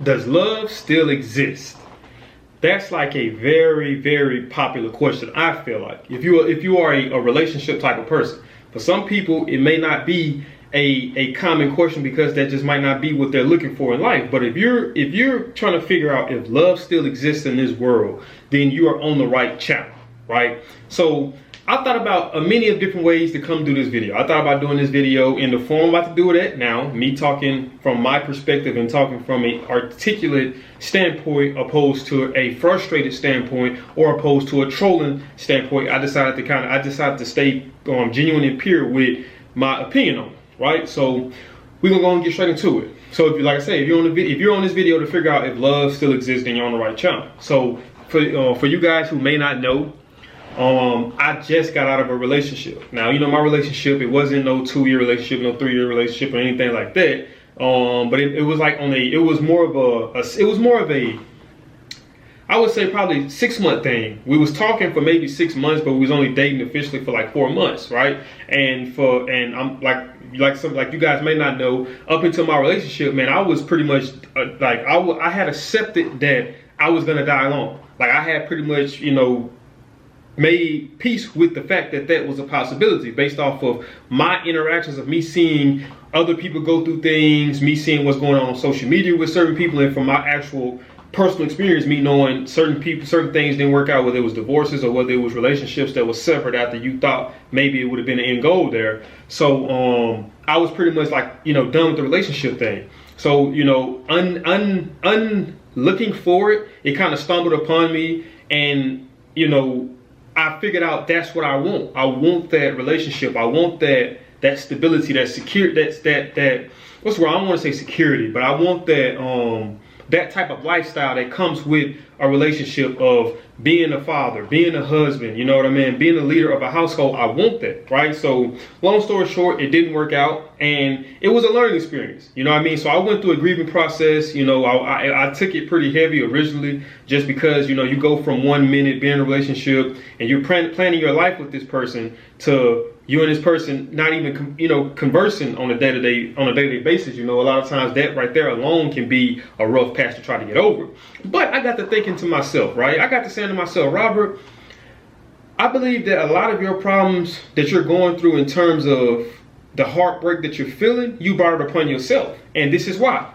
Does love still exist? That's like a very, very popular question, I feel like. If you are a relationship type of person. For some people, it may not be a common question because that just might not be what they're looking for in life. But if you're trying to figure out if love still exists in this world, then you are on the right channel, right? So I thought about many of different ways to come do this video. I thought about doing this video in the form I'm about to do it at now, me talking from my perspective and talking from an articulate standpoint opposed to a frustrated standpoint or opposed to a trolling standpoint. I decided to stay genuine and pure with my opinion on it, right? So we're gonna go and get straight into it. So if like I say, if you're on this video to figure out if love still exists, then you're on the right channel. So for you guys who may not know, I just got out of a relationship. Now, you know, my relationship, it wasn't no 2-year relationship, no 3-year relationship or anything like that. But it was like it was more of a, I would say probably 6-month thing. We was talking for maybe 6 months, but we was only dating officially for like 4 months, right? And I'm like you guys may not know, up until my relationship, man, I was pretty much I had accepted that I was gonna die alone. Like I had pretty much, you know, made peace with the fact that that was a possibility based off of my interactions of me seeing other people go through things, me seeing what's going on social media with certain people, and from my actual personal experience, me knowing certain things didn't work out, whether it was divorces or whether it was relationships that was severed after you thought maybe it would have been an end goal there. So I was pretty much like, you know, done with the relationship thing. So, you know, looking forward, it kind of stumbled upon me, and, you know, I figured out that's what I want. I want that relationship. I want that stability, that security, that what's wrong? I don't want to say security, but I want that type of lifestyle that comes with a relationship of being a father, being a husband, you know what I mean? Being a leader of a household. I want that, right? So long story short, it didn't work out, and it was a learning experience, you know what I mean? So I went through a grieving process. You know, I took it pretty heavy originally, just because, you know, you go from 1 minute being in a relationship and you're planning your life with this person to you and this person not even, you know, conversing on a day-to-day basis. You know, a lot of times that right there alone can be a rough patch to try to get over. But I got to thinking to myself, right? I got to saying to myself, Robert, I believe that a lot of your problems that you're going through in terms of the heartbreak that you're feeling, you brought it upon yourself. And this is why.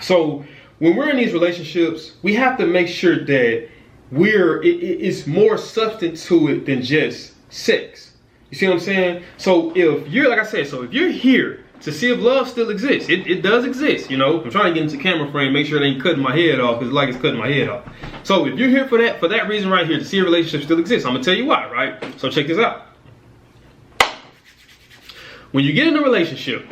So when we're in these relationships, we have to make sure that it's more substance to it than just sex. You see what I'm saying? So if you're, like I said, so if you're here to see if love still exists, it does exist, you know. I'm trying to get into camera frame, make sure it ain't cutting my head off, because it's cutting my head off. So if you're here for that reason right here, to see a relationship still exists, I'm gonna tell you why, right? So check this out. When you get in a relationship,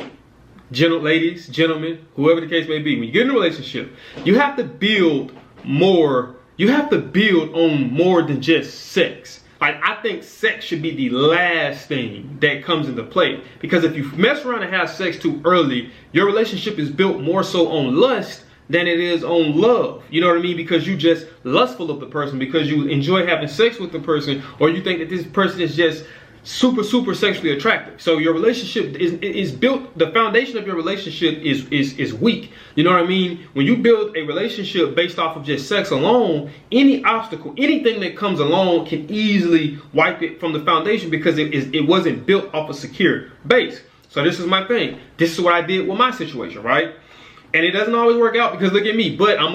ladies, gentlemen, whoever the case may be, when you get in a relationship, you have to build more, you have to build on more than just sex. Like, I think sex should be the last thing that comes into play. Because if you mess around and have sex too early, your relationship is built more so on lust than it is on love. You know what I mean? Because you just lustful of the person, because you enjoy having sex with the person, or you think that this person is just super sexually attractive. So your relationship is built, the foundation of your relationship is weak. You know what I mean? When you build a relationship based off of just sex alone, any obstacle, anything that comes along can easily wipe it from the foundation, because it wasn't built off a secure base. So this is my thing. This is what I did with my situation, right? And it doesn't always work out, because look at me. But I'm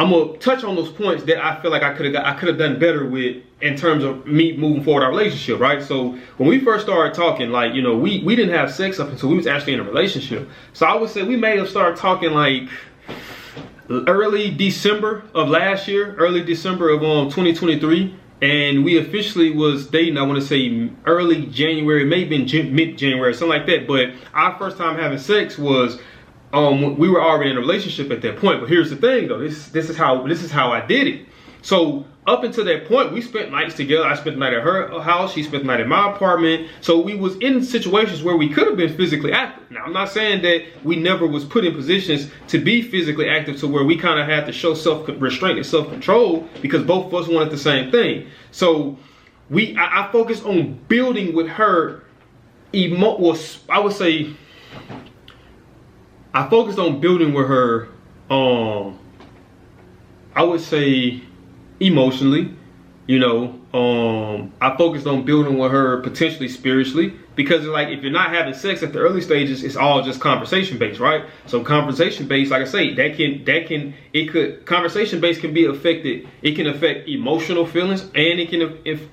gonna touch on those points that I feel like I could have done better with, in terms of me moving forward our relationship, right? So when we first started talking, like, you know, we didn't have sex up until we was actually in a relationship. So I would say we may have started talking like early December of last year, early December of 2023, and we officially was dating, I want to say early January, maybe in mid-January, something like that. But our first time having sex was we were already in a relationship at that point. But here's the thing, though. This is how I did it. So up until that point, we spent nights together. I spent the night at her house. She spent the night at my apartment. So we was in situations where we could have been physically active. Now, I'm not saying that we never was put in positions to be physically active, to where we kind of had to show self-restraint and self-control, because both of us wanted the same thing. So I focused on building with her I would say I focused on building with her, I would say emotionally, you know. I focused on building with her potentially spiritually, because like if you're not having sex at the early stages, it's all just conversation based, right? So conversation based, like I say, conversation based can be affected. It can affect emotional feelings, and it can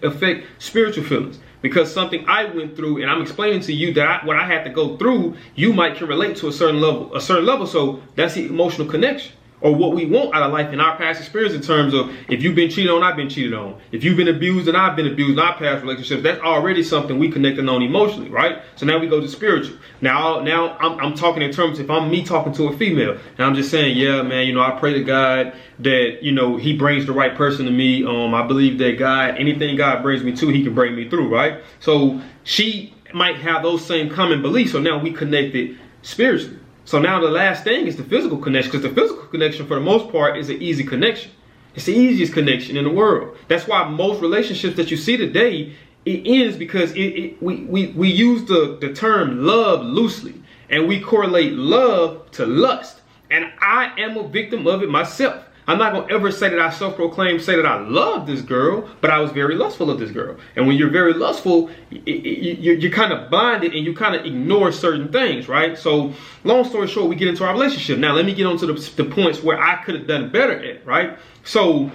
affect spiritual feelings. Because something I went through, and I'm explaining to you that what I had to go through, you might can relate to a certain level. So that's the emotional connection, or what we want out of life in our past experience, in terms of if you've been cheated on, I've been cheated on. If you've been abused and I've been abused in our past relationships, that's already something we connected on emotionally, right? So now we go to spiritual. Now I'm talking in terms, if I'm me talking to a female, and I'm just saying, yeah, man, you know, I pray to God that, you know, he brings the right person to me. I believe that God, anything God brings me to, he can bring me through, right? So she might have those same common beliefs. So now we connected spiritually. So now the last thing is the physical connection, because the physical connection for the most part is an easy connection. It's the easiest connection in the world. That's why most relationships that you see today, it ends because we use the term love loosely, and we correlate love to lust. And I am a victim of it myself. I'm not going to ever say that I self-proclaim, say that I love this girl, but I was very lustful of this girl. And when you're very lustful, you're kind of blinded, and you kind of ignore certain things, right? So long story short, we get into our relationship. Now let me get on to the points where I could have done better at, right? So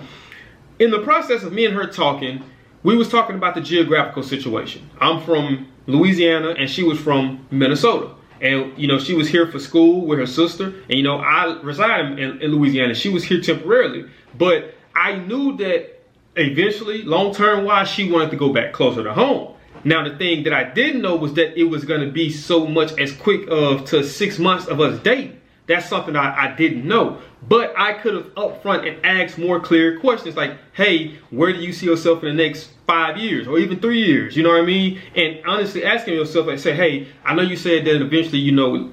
in the process of me and her talking, we was talking about the geographical situation. I'm from Louisiana and she was from Minnesota. And, you know, she was here for school with her sister. And, you know, I reside in Louisiana. She was here temporarily. But I knew that eventually, long-term wise, she wanted to go back closer to home. Now, the thing that I didn't know was that it was going to be so much as quick to 6 months of us dating. That's something I didn't know. But I could have upfront and asked more clear questions like, hey, where do you see yourself in the next 5 years or even 3 years? You know what I mean? And honestly asking yourself, like, say, hey, I know you said that eventually, you know,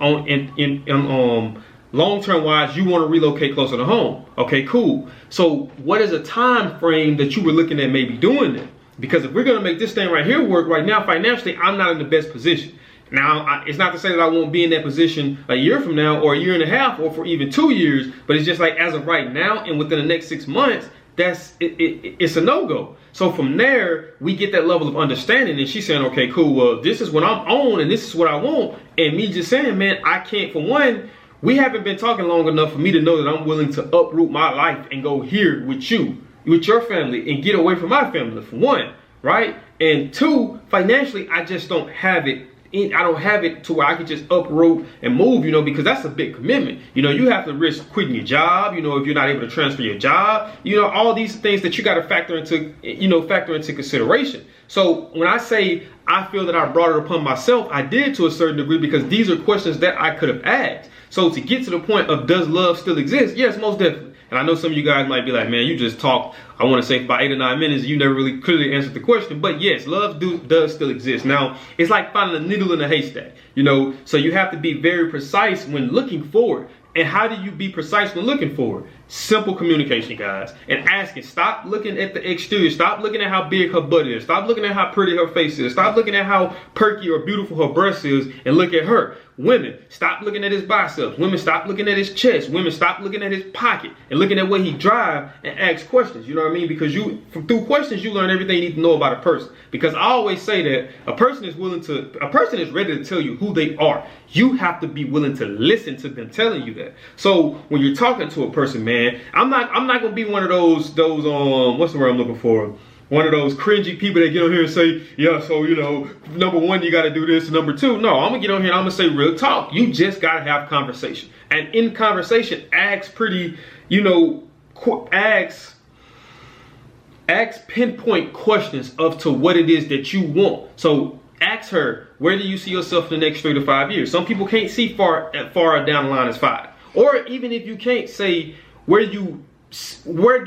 long-term wise, you want to relocate closer to home. Okay, cool. So what is a time frame that you were looking at maybe doing that? Because if we're going to make this thing right here work right now, financially, I'm not in the best position. Now, it's not to say that I won't be in that position a year from now or a year and a half or for even 2 years, but it's just like as of right now and within the next 6 months, it's a no-go. So from there, we get that level of understanding, and she's saying, okay, cool, well, this is what I'm on and this is what I want. And me just saying, man, I can't, for one, we haven't been talking long enough for me to know that I'm willing to uproot my life and go here with you, with your family, and get away from my family, for one, right? And two, financially, I just don't have it. I don't have it to where I can just uproot and move, you know, because that's a big commitment. You know, you have to risk quitting your job, you know, if you're not able to transfer your job, you know, all these things that you got to factor into consideration. So when I say I feel that I brought it upon myself, I did to a certain degree, because these are questions that I could have asked. So to get to the point of, does love still exist? Yes, most definitely. And I know some of you guys might be like, man, you just talked, I want to say, for about 8 or 9 minutes, you never really clearly answered the question. But yes, love does still exist. Now, it's like finding a needle in a haystack, you know, so you have to be very precise when looking forward. And how do you be precise when looking forward? Simple communication, guys. And asking, stop looking at the exterior. Stop looking at how big her butt is. Stop looking at how pretty her face is. Stop looking at how perky or beautiful her breast is, and look at her. Women, stop looking at his biceps. Women, stop looking at his chest. Women, stop looking at his pocket and looking at what he drive, and ask questions. You know what I mean? Because through questions, you learn everything you need to know about a person. Because I always say that a person is ready to tell you who they are. You have to be willing to listen to them telling you that. So when you're talking to a person, man, I'm not gonna be one of those what's the word I'm looking for? One of those cringy people that get on here and say, yeah, so, you know, number one, you got to do this. Number two, no, I'm going to get on here and I'm going to say real talk. You just got to have conversation. And in conversation, ask pinpoint questions of to what it is that you want. So ask her, where do you see yourself in the next 3 to 5 years? Some people can't see far down the line as 5. Or even if you can't say, where do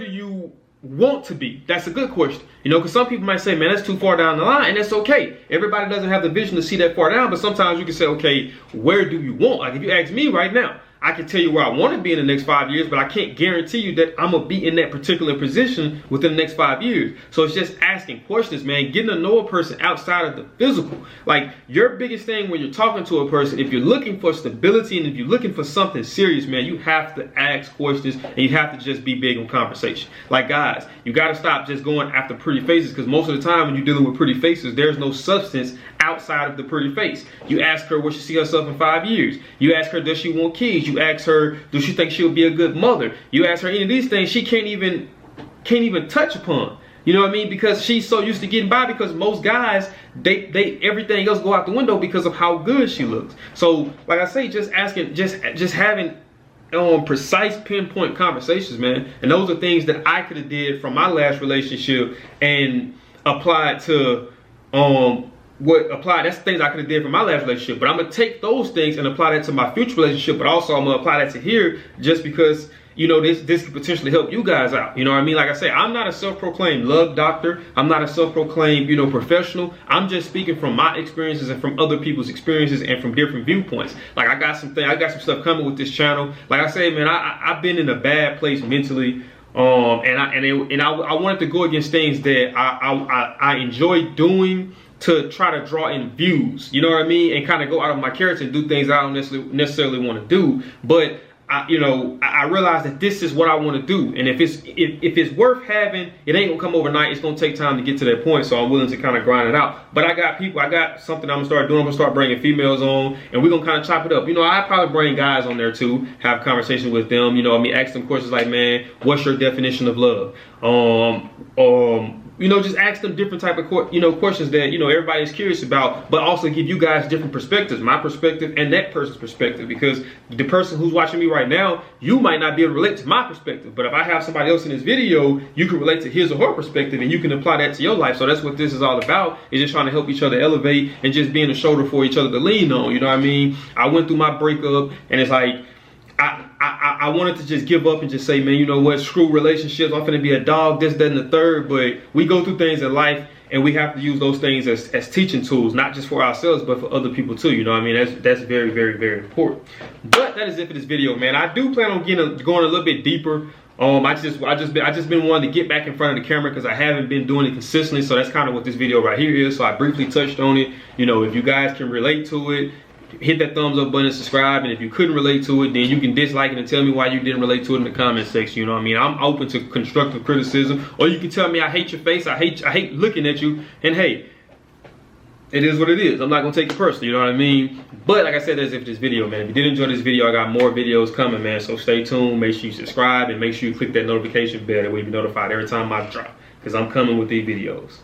you want to be? That's a good question, you know, because some people might say, man, that's too far down the line, and that's okay. Everybody doesn't have the vision to see that far down, but sometimes you can say, okay, where do you want? Like if you ask me right now, I can tell you where I want to be in the next 5 years, but I can't guarantee you that I'm gonna be in that particular position within the next 5 years. So it's just asking questions, man, getting to know a person outside of the physical. Like, your biggest thing when you're talking to a person, if you're looking for stability and if you're looking for something serious, man, you have to ask questions and you have to just be big on conversation. Like, guys, you got to stop just going after pretty faces, because most of the time when you're dealing with pretty faces, there's no substance outside of the pretty face. You ask her where she see herself in 5 years. You ask her, does she want kids? You ask her, does she think she'll be a good mother? You ask her any of these things, she can't even touch upon. You know what I mean? Because she's so used to getting by, because most guys, they everything else go out the window because of how good she looks. So, like I say, just asking, just having precise pinpoint conversations, man. And those are things that I could have did from my last relationship and applied to that's things I could have did from my last relationship. But I'm gonna take those things and apply that to my future relationship, but also I'm gonna apply that to here, just because, you know, this could potentially help you guys out. You know what I mean? Like I say, I'm not a self-proclaimed love doctor. I'm not a self-proclaimed, you know, professional. I'm just speaking from my experiences and from other people's experiences and from different viewpoints. Like, I got some stuff coming with this channel. Like I say, man, I've been in a bad place mentally. And I wanted to go against things that I enjoy doing to try to draw in views, you know what I mean, and kind of go out of my character and do things I don't necessarily want to do. But I realize that this is what I want to do, and if it's worth having, it ain't gonna come overnight. It's gonna take time to get to that point, so I'm willing to kind of grind it out. But I got something I'm gonna start doing. I'm gonna start bringing females on, and we're gonna kind of chop it up. You know, I probably bring guys on there too, have conversations with them. You know, I mean, ask them questions like, man, what's your definition of love? You know, just ask them different type of questions that, you know, everybody's curious about, but also give you guys different perspectives, my perspective and that person's perspective, because the person who's watching me right now, you might not be able to relate to my perspective, but if I have somebody else in this video, you can relate to his or her perspective and you can apply that to your life. So that's what this is all about, is just trying to help each other elevate and just being a shoulder for each other to lean on. You know what I mean? I went through my breakup, and it's like, I wanted to just give up and just say, man, you know what, screw relationships, I'm finna be a dog, this, that, and the third. But we go through things in life, and we have to use those things as teaching tools, not just for ourselves, but for other people too. You know what I mean? That's very, very, very important. But that is it for this video, man. I do plan on going a little bit deeper. I just been wanting to get back in front of the camera, because I haven't been doing it consistently. So that's kind of what this video right here is. So I briefly touched on it. You know, if you guys can relate to it, hit that thumbs up button and subscribe. And if you couldn't relate to it, then you can dislike it and tell me why you didn't relate to it in the comment section. You know what I mean? I'm open to constructive criticism, or you can tell me I hate your face, I hate looking at you, and hey, it is what it is. I'm not gonna take it personally, you know what I mean? But like I said, that's it for this video, man. If you did enjoy this video, I got more videos coming, man. So stay tuned, make sure you subscribe, and make sure you click that notification bell, that way you be notified every time I drop, because I'm coming with these videos.